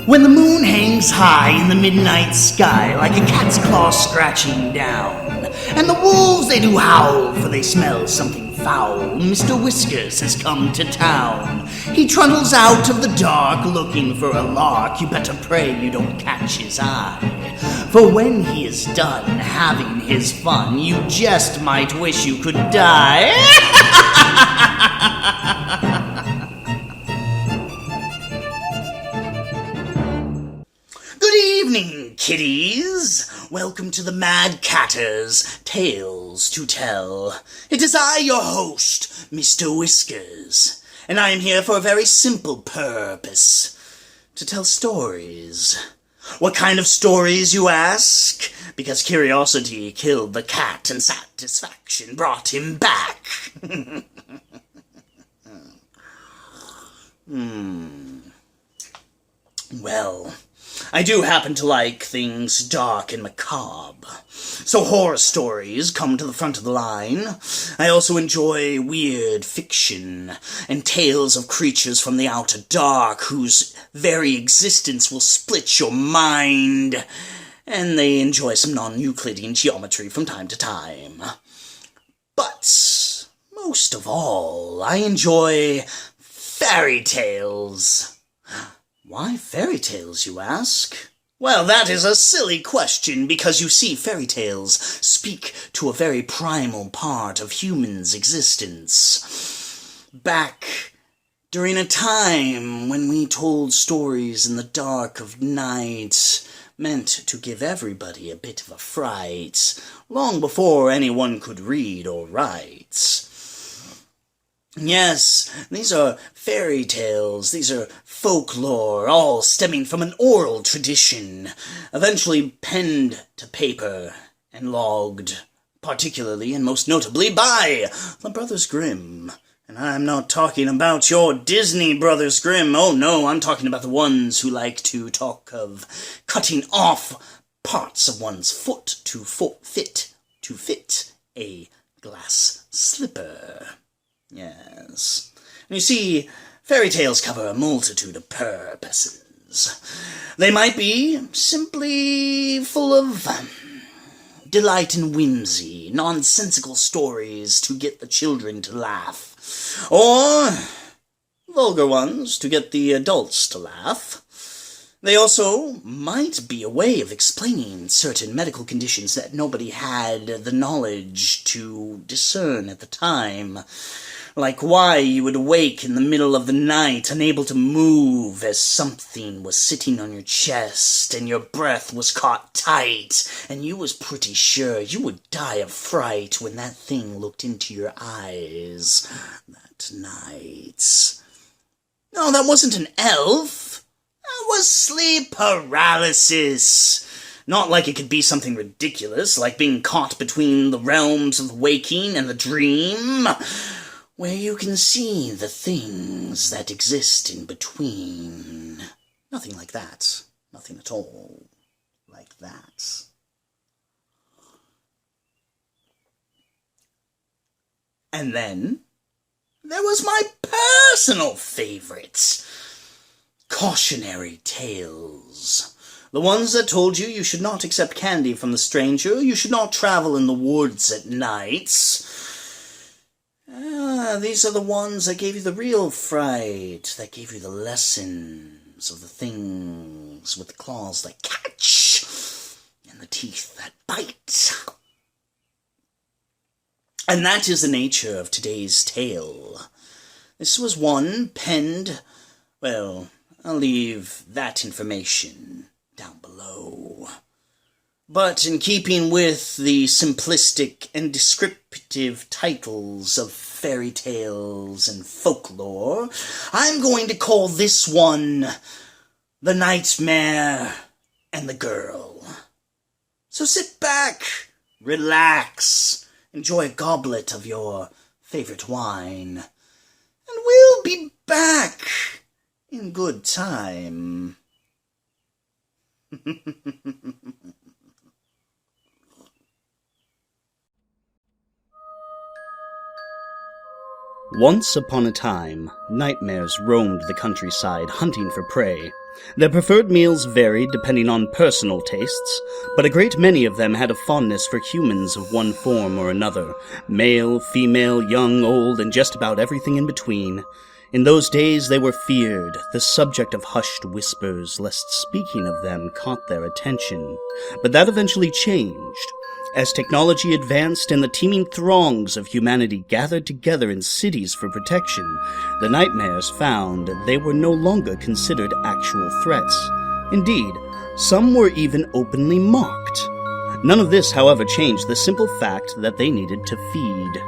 When the moon hangs high in the midnight sky like a cat's claw scratching down, and the wolves they do howl for they smell something foul, Mr. Whiskers has come to town. He trundles out of the dark looking for a lark. You better pray you don't catch his eye, for when he is done having his fun, you just might wish you could die. Good evening, kiddies. Welcome to the Mad Catter's Tales to Tell. It is I, your host, Mr. Whiskers, and I am here for a very simple purpose: to tell stories. What kind of stories, you ask? Because curiosity killed the cat and satisfaction brought him back. Well, I do happen to like things dark and macabre, so horror stories come to the front of the line. I also enjoy weird fiction and tales of creatures from the outer dark whose very existence will split your mind, and they enjoy some non-Euclidean geometry from time to time. But most of all, I enjoy fairy tales. Why fairy tales, you ask? Well, that is a silly question, because you see, fairy tales speak to a very primal part of humans' existence. Back during a time when we told stories in the dark of night, meant to give everybody a bit of a fright, long before anyone could read or write. Yes, these are fairy tales, these are folklore, all stemming from an oral tradition, eventually penned to paper and logged, particularly and most notably by the Brothers Grimm. And I'm not talking about your Disney Brothers Grimm. Oh no, I'm talking about the ones who like to talk of cutting off parts of one's foot to fit a glass slipper. Yes. And you see, fairy tales cover a multitude of purposes. They might be simply full of delight and whimsy, nonsensical stories to get the children to laugh, or vulgar ones to get the adults to laugh. They also might be a way of explaining certain medical conditions that nobody had the knowledge to discern at the time, like why you would awake in the middle of the night, unable to move, as something was sitting on your chest, and your breath was caught tight, and you was pretty sure you would die of fright when that thing looked into your eyes that night. No, that wasn't an elf. That was sleep paralysis. Not like it could be something ridiculous, like being caught between the realms of the waking and the dream, where you can see the things that exist in between. Nothing like that. Nothing at all like that. And then there was my personal favorite: cautionary tales. The ones that told you should not accept candy from the stranger, you should not travel in the woods at night. These are the ones that gave you the real fright, that gave you the lessons of the things with the claws that catch and the teeth that bite. And that is the nature of today's tale. This was one penned, well, I'll leave that information down below. But in keeping with the simplistic and descriptive titles of fairy tales and folklore, I'm going to call this one The Nightmare and the Girl. So sit back, relax, enjoy a goblet of your favorite wine, and we'll be back in good time. Once upon a time, nightmares roamed the countryside hunting for prey, Their preferred meals varied depending on personal tastes, but a great many of them had a fondness for humans of one form or another, male, female, young, old, and just about everything in between. In those days they were feared, the subject of hushed whispers, lest speaking of them caught their attention. But that eventually changed. As technology advanced and the teeming throngs of humanity gathered together in cities for protection, the nightmares found they were no longer considered actual threats. Indeed, some were even openly mocked. None of this, however, changed the simple fact that they needed to feed.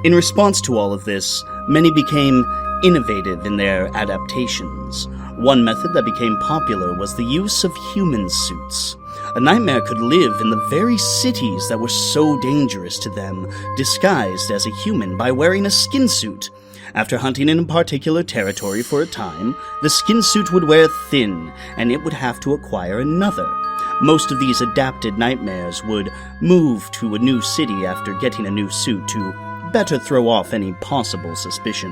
In response to all of this, many became innovative in their adaptations. One method that became popular was the use of human suits. A nightmare could live in the very cities that were so dangerous to them, disguised as a human by wearing a skin suit. After hunting in a particular territory for a time, the skin suit would wear thin, and it would have to acquire another. Most of these adapted nightmares would move to a new city after getting a new suit to better throw off any possible suspicion.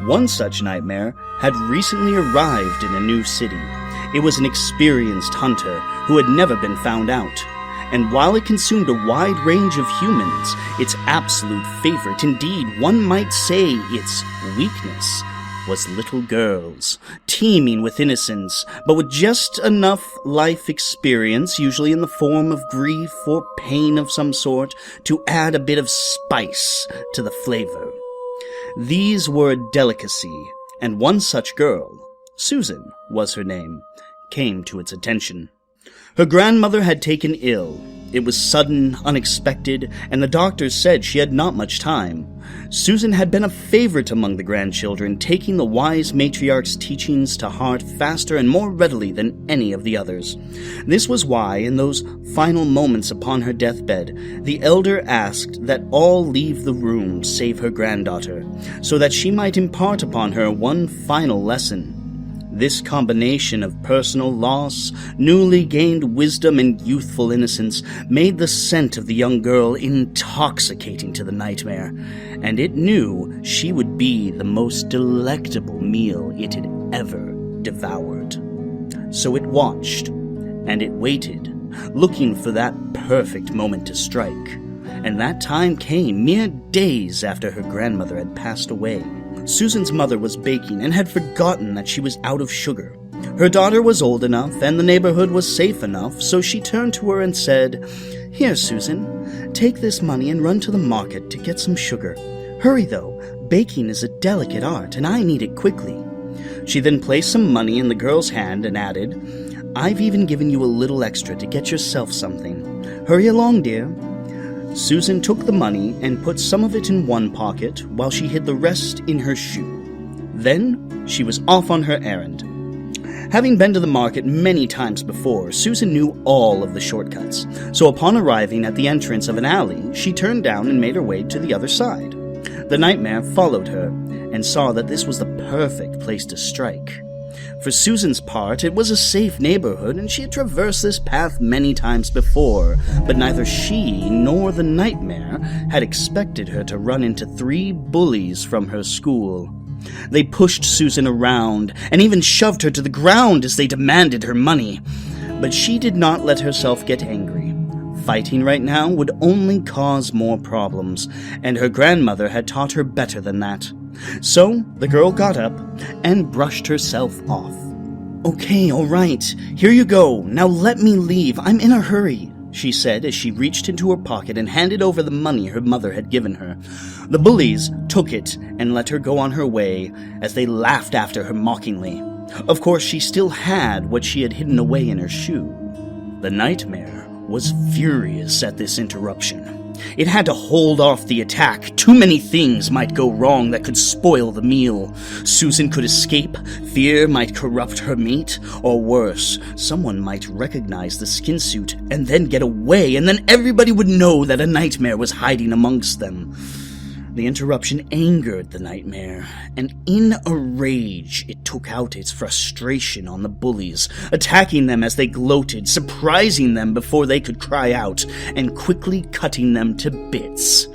One such nightmare had recently arrived in a new city. It was an experienced hunter who had never been found out. And while it consumed a wide range of humans, its absolute favorite, indeed one might say its weakness, was little girls, teeming with innocence, but with just enough life experience, usually in the form of grief or pain of some sort, to add a bit of spice to the flavor. These were a delicacy, and one such girl, Susan was her name, came to its attention. Her grandmother had taken ill. It was sudden, unexpected, and the doctors said she had not much time. Susan had been a favorite among the grandchildren, taking the wise matriarch's teachings to heart faster and more readily than any of the others. This was why, in those final moments upon her deathbed, the elder asked that all leave the room save her granddaughter, so that she might impart upon her one final lesson. This combination of personal loss, newly gained wisdom, and youthful innocence made the scent of the young girl intoxicating to the nightmare, and it knew she would be the most delectable meal it had ever devoured. So it watched, and it waited, looking for that perfect moment to strike. And that time came mere days after her grandmother had passed away. Susan's mother was baking and had forgotten that she was out of sugar. Her daughter was old enough and the neighborhood was safe enough, so she turned to her and said, "Here, Susan, take this money and run to the market to get some sugar. Hurry, though. Baking is a delicate art, and I need it quickly." She then placed some money in the girl's hand and added, "I've even given you a little extra to get yourself something. Hurry along, dear." Susan took the money and put some of it in one pocket while she hid the rest in her shoe. Then she was off on her errand. Having been to the market many times before, Susan knew all of the shortcuts, so upon arriving at the entrance of an alley, she turned down and made her way to the other side. The nightmare followed her and saw that this was the perfect place to strike. For Susan's part, it was a safe neighborhood, and she had traversed this path many times before, but neither she nor the nightmare had expected her to run into 3 bullies from her school. They pushed Susan around, and even shoved her to the ground as they demanded her money. But she did not let herself get angry. Fighting right now would only cause more problems, and her grandmother had taught her better than that. So the girl got up and brushed herself off. "Okay, all right. Here you go. Now let me leave. I'm in a hurry," she said as she reached into her pocket and handed over the money her mother had given her. The bullies took it and let her go on her way as they laughed after her mockingly. Of course, she still had what she had hidden away in her shoe. The nightmare was furious at this interruption. It had to hold off the attack. Too many things might go wrong that could spoil the meal. Susan could escape, fear might corrupt her meat, or worse, someone might recognize the skin suit and then get away, and then everybody would know that a nightmare was hiding amongst them. The interruption angered the nightmare, and in a rage it took out its frustration on the bullies, attacking them as they gloated, surprising them before they could cry out, and quickly cutting them to bits.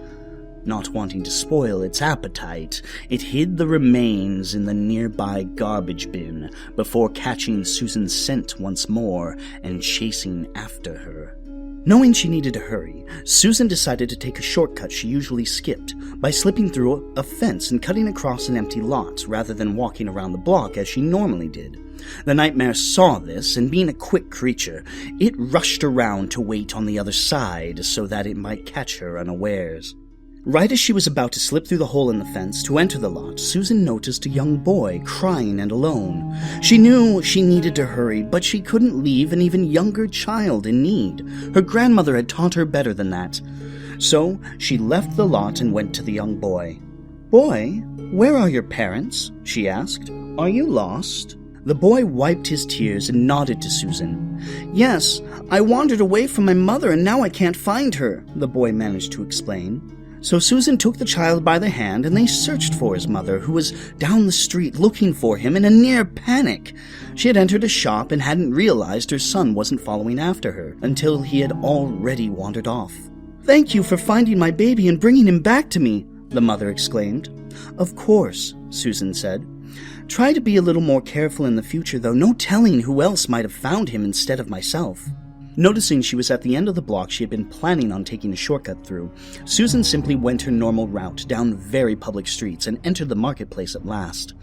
Not wanting to spoil its appetite, it hid the remains in the nearby garbage bin before catching Susan's scent once more and chasing after her. Knowing she needed to hurry, Susan decided to take a shortcut she usually skipped by slipping through a fence and cutting across an empty lot rather than walking around the block as she normally did. The nightmare saw this, and being a quick creature, it rushed around to wait on the other side so that it might catch her unawares. Right as she was about to slip through the hole in the fence to enter the lot, Susan noticed a young boy crying and alone. She knew she needed to hurry, but she couldn't leave an even younger child in need. Her grandmother had taught her better than that. So she left the lot and went to the young boy. "Boy, where are your parents?" she asked. "Are you lost?" The boy wiped his tears and nodded to Susan. "Yes, I wandered away from my mother and now I can't find her," the boy managed to explain. So Susan took the child by the hand and they searched for his mother, who was down the street looking for him in a near panic. She had entered a shop and hadn't realized her son wasn't following after her until he had already wandered off. "Thank you for finding my baby and bringing him back to me," the mother exclaimed. "Of course," Susan said. "Try to be a little more careful in the future, though. No telling who else might have found him instead of myself." Noticing she was at the end of the block she had been planning on taking a shortcut through, Susan simply went her normal route down very public streets and entered the marketplace at last.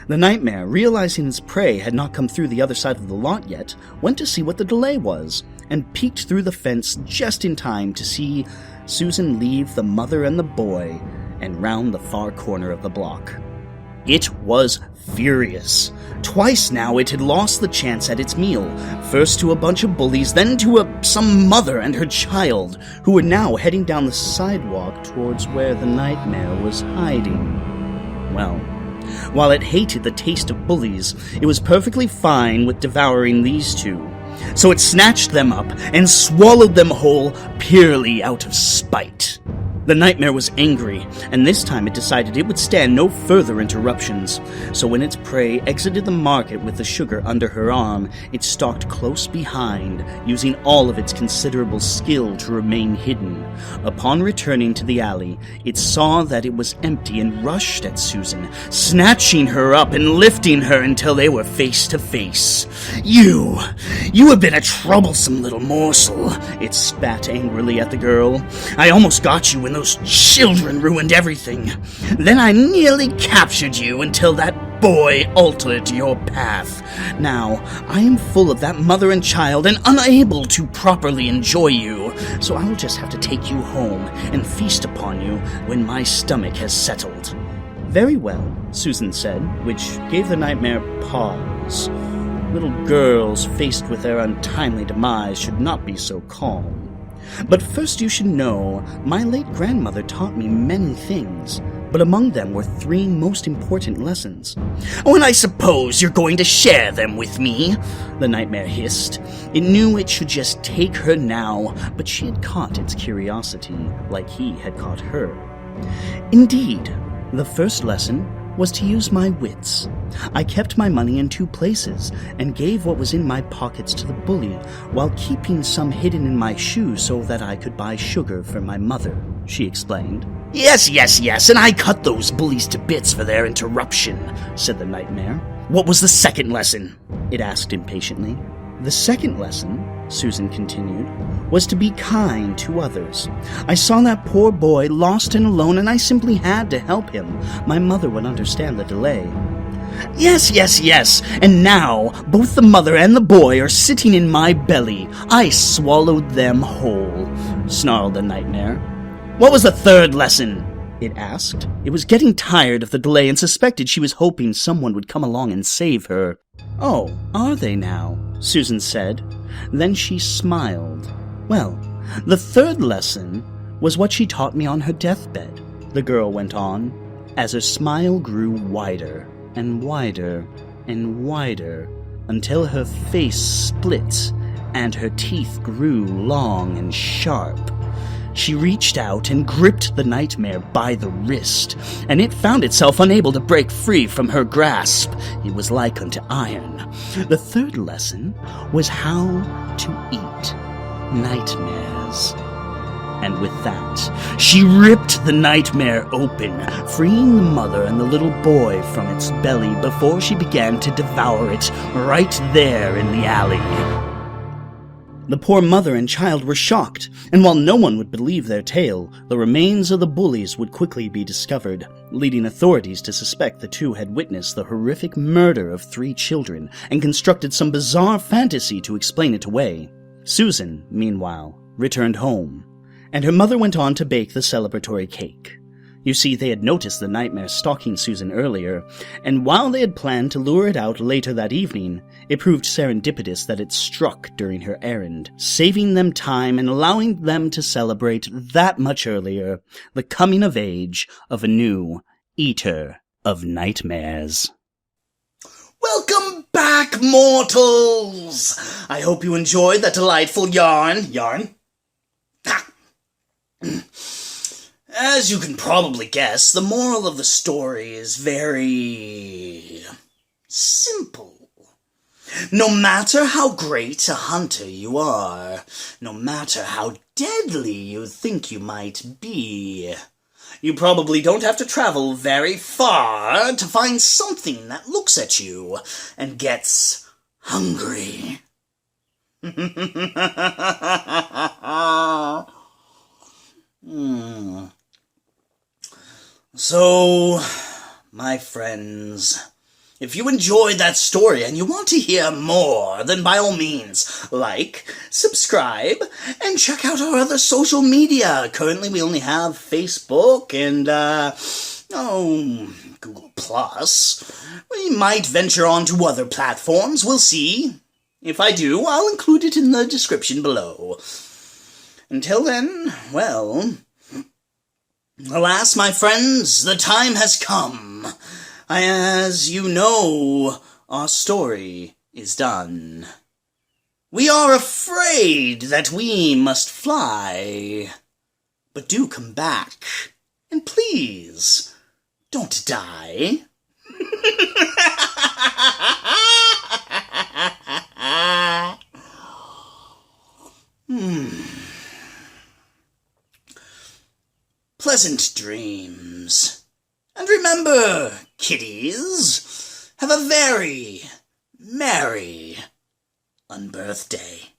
The nightmare, realizing its prey had not come through the other side of the lot yet, went to see what the delay was, and peeked through the fence just in time to see Susan leave the mother and the boy and round the far corner of the block. It was furious. Twice now it had lost the chance at its meal, first to a bunch of bullies, then to some mother and her child, who were now heading down the sidewalk towards where the nightmare was hiding. Well, while it hated the taste of bullies, it was perfectly fine with devouring these two. So it snatched them up and swallowed them whole purely out of spite. The nightmare was angry, and this time it decided it would stand no further interruptions. So when its prey exited the market with the sugar under her arm, it stalked close behind, using all of its considerable skill to remain hidden. Upon returning to the alley, it saw that it was empty and rushed at Susan, snatching her up and lifting her until they were face to face. You have been a troublesome little morsel," it spat angrily at the girl. "I almost got you when those children ruined everything. Then I nearly captured you until that boy altered your path. Now, I am full of that mother and child and unable to properly enjoy you, so I'll just have to take you home and feast upon you when my stomach has settled." "Very well," Susan said, which gave the nightmare pause. Little girls faced with their untimely demise should not be so calm. "But first you should know, my late grandmother taught me many things, but among them were 3 most important lessons." "Oh, and I suppose you're going to share them with me?" the nightmare hissed. It knew it should just take her now, but she had caught its curiosity, like he had caught her. "Indeed, the first lesson was to use my wits. I kept my money in 2 places, and gave what was in my pockets to the bully, while keeping some hidden in my shoes so that I could buy sugar for my mother," she explained. Yes, and I cut those bullies to bits for their interruption," said the nightmare. "What was the second lesson?" it asked impatiently. "The second lesson," Susan continued, "was to be kind to others. I saw that poor boy lost and alone, and I simply had to help him. My mother would understand the delay." Yes, and now both the mother and the boy are sitting in my belly. I swallowed them whole," snarled the nightmare. "What was the third lesson?" it asked. It was getting tired of the delay and suspected she was hoping someone would come along and save her. "Oh, are they now?" Susan said. Then she smiled. "Well, the third lesson was what she taught me on her deathbed," the girl went on, as her smile grew wider and wider and wider until her face split and her teeth grew long and sharp. She reached out and gripped the nightmare by the wrist, and it found itself unable to break free from her grasp. It was like unto iron. The third lesson was how to eat nightmares. And with that, she ripped the nightmare open, freeing the mother and the little boy from its belly before she began to devour it right there in the alley. The poor mother and child were shocked, and while no one would believe their tale, the remains of the bullies would quickly be discovered, leading authorities to suspect the two had witnessed the horrific murder of 3 children and constructed some bizarre fantasy to explain it away. Susan, meanwhile, returned home, and her mother went on to bake the celebratory cake. You see, they had noticed the nightmare stalking Susan earlier, and while they had planned to lure it out later that evening, it proved serendipitous that it struck during her errand, saving them time and allowing them to celebrate that much earlier the coming of age of a new Eater of Nightmares. Welcome back, mortals! I hope you enjoyed that delightful yarn. Ha! As you can probably guess, the moral of the story is very simple. No matter how great a hunter you are, no matter how deadly you think you might be, you probably don't have to travel very far to find something that looks at you and gets hungry. So, my friends, if you enjoyed that story and you want to hear more, then by all means, like, subscribe, and check out our other social media. Currently, we only have Facebook and, Google+. We might venture on to other platforms, we'll see. If I do, I'll include it in the description below. Until then, well, alas, my friends, the time has come. As you know, our story is done. We are afraid that we must fly. But do come back, and please, don't die. Pleasant dreams. And remember, kiddies, have a very merry unbirthday.